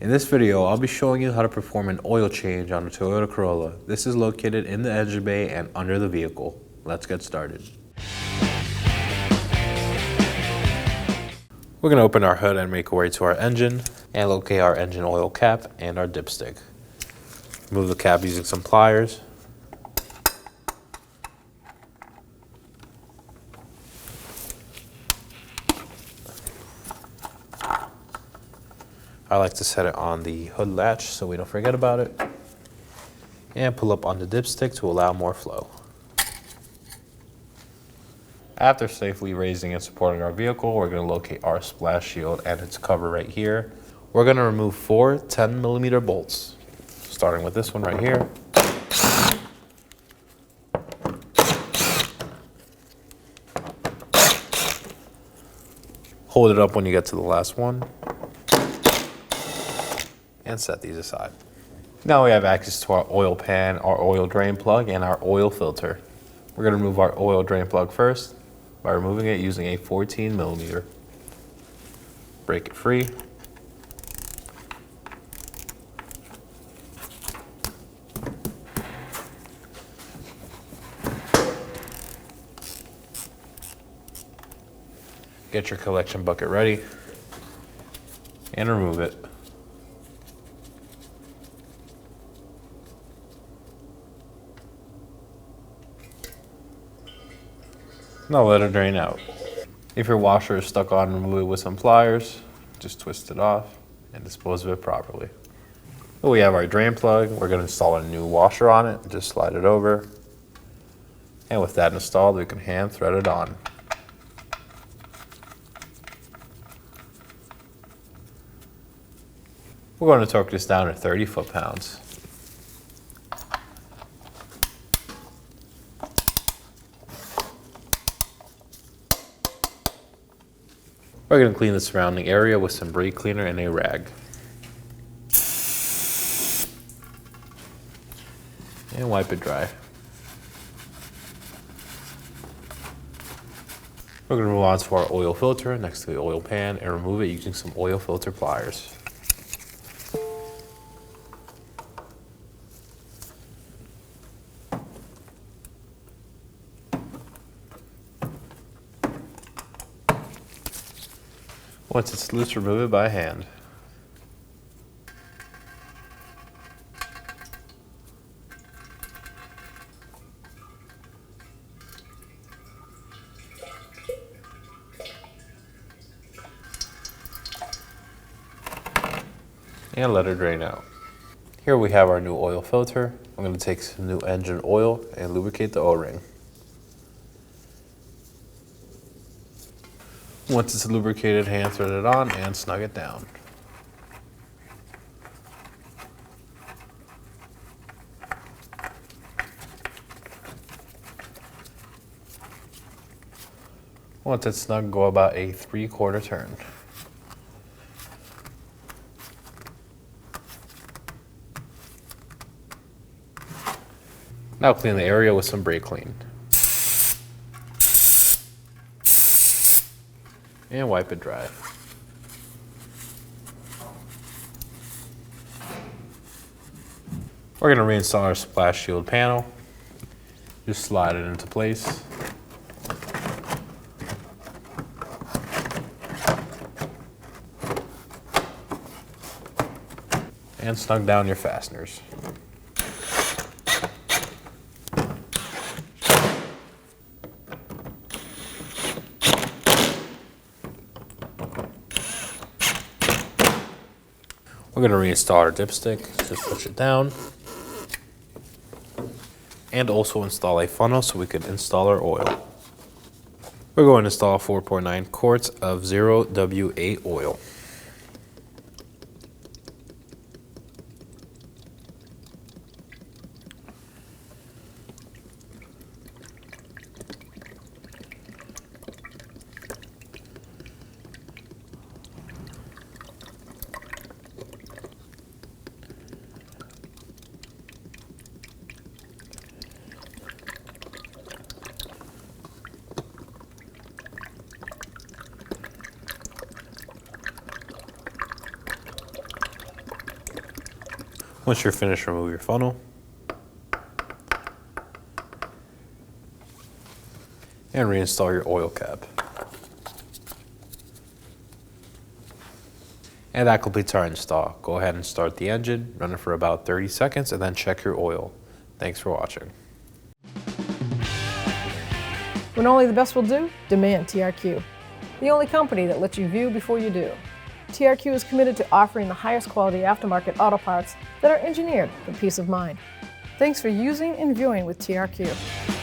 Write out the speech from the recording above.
In this video, I'll be showing you how to perform an oil change on a Toyota Corolla. This is located in the engine bay and under the vehicle. Let's get started. We're going to open our hood and make our way to our engine and locate our engine oil cap and our dipstick. Remove the cap using some pliers. I like to set it on the hood latch so we don't forget about it. And pull up on the dipstick to allow more flow. After safely raising and supporting our vehicle, we're going to locate our splash shield and its cover right here. We're going to remove 4 10mm bolts, starting with this one right here. Hold it up when you get to the last one. And set these aside. Now we have access to our oil pan, our oil drain plug, and our oil filter. We're going to remove our oil drain plug first by removing it using a 14mm. Break it free. Get your collection bucket ready and remove it. Now let it drain out. If your washer is stuck on, remove it with some pliers. Just twist it off and dispose of it properly. We have our drain plug. We're going to install a new washer on it. Just slide it over. And with that installed, we can hand thread it on. We're going to torque this down to 30 foot-pounds. We're going to clean the surrounding area with some brake cleaner and a rag. And wipe it dry. We're going to move on to our oil filter next to the oil pan and remove it using some oil filter pliers. Once it's loose, remove it by hand. And let it drain out. Here we have our new oil filter. I'm going to take some new engine oil and lubricate the O-ring. Once it's lubricated, hand thread it on and snug it down. Once it's snug, go about a 3/4 turn. Now clean the area with some brake clean. And wipe it dry. We're going to reinstall our splash shield panel. Just slide it into place. And snug down your fasteners. We're going to reinstall our dipstick, just push it down. And also install a funnel so we can install our oil. We're going to install 4.9 quarts of 0W8 oil. Once you're finished, remove your funnel. And reinstall your oil cap. And that completes our install. Go ahead and start the engine, run it for about 30 seconds, and then check your oil. Thanks for watching. When only the best will do, demand TRQ. The only company that lets you view before you do. TRQ is committed to offering the highest quality aftermarket auto parts that are engineered for peace of mind. Thanks for using and viewing with TRQ.